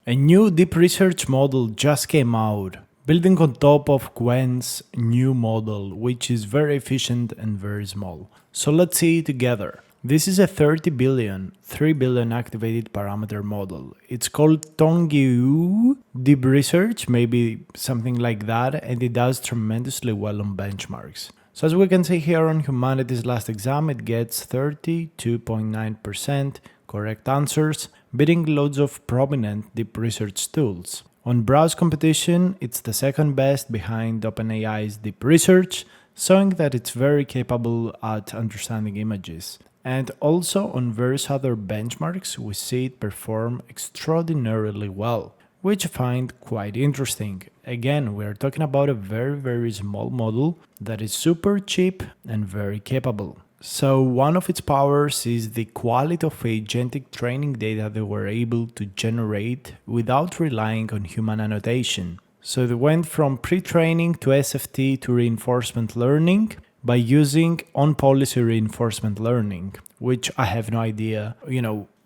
A new deep research model just came out, building on top of Qwen's new model, which is very efficient and very small. So let's see it together. This is a 30 billion, 3 billion activated parameter model. It's called Tongyi Deep Research, maybe something like that, and it does tremendously well on benchmarks. So as we can see here on Humanity's last exam, it gets 32.9% correct answers, beating loads of prominent deep research tools. On browse competition, it's the second best behind OpenAI's deep research, showing that it's very capable at understanding images. And also on various other benchmarks, we see it perform extraordinarily well, which I find quite interesting. Again, we are talking about a very small model that is super cheap and very capable. So one of its powers is the quality of agentic training data they were able to generate without relying on human annotation. So they went from pre-training to SFT to reinforcement learning by using on-policy reinforcement learning, which I have no idea,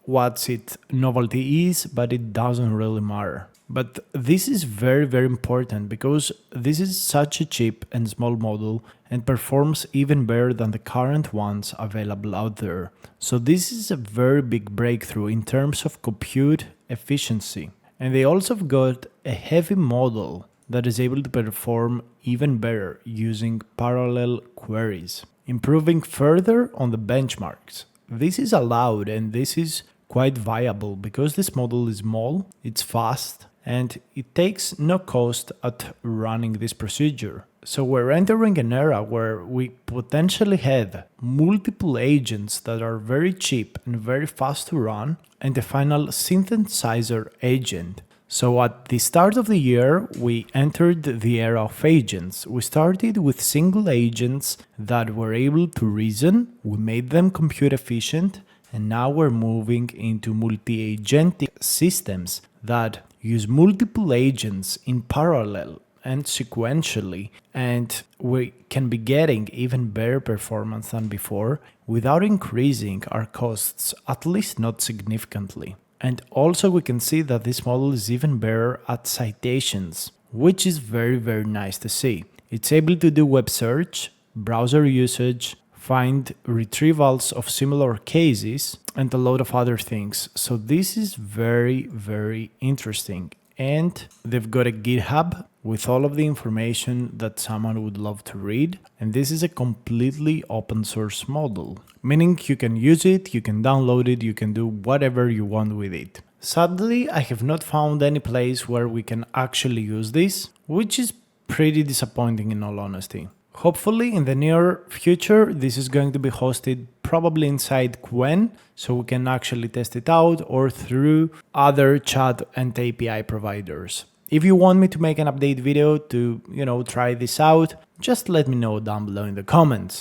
what its novelty is, but it doesn't really matter. But this is very important because this is such a cheap and small model and performs even better than the current ones available out there. So this is a very big breakthrough in terms of compute efficiency. And they also have got a heavy model that is able to perform even better using parallel queries, improving further on the benchmarks. This is allowed and this is quite viable because this model is small, it's fast, and it takes no cost at running this procedure. So we're entering an era where we potentially have multiple agents that are very cheap and very fast to run, and the final synthesizer agent. So at the start of the year, we entered the era of agents. We started with single agents that were able to reason, we made them compute efficient, and now we're moving into multi-agentic systems that use multiple agents in parallel and sequentially, and we can be getting even better performance than before without increasing our costs, at least not significantly. And also we can see that this model is even better at citations, which is very nice to see. It's able to do web search, browser usage, find retrievals of similar cases, and a lot of other things. So this is very interesting. And they've got a GitHub with all of the information that someone would love to read. And this is a completely open source model, meaning you can use it, you can download it, you can do whatever you want with it. Sadly, I have not found any place where we can actually use this, which is pretty disappointing in all honesty. Hopefully in the near future, this is going to be hosted probably inside Qwen, so we can actually test it out, or through other chat and API providers. If you want me to make an update video to, try this out, just let me know down below in the comments.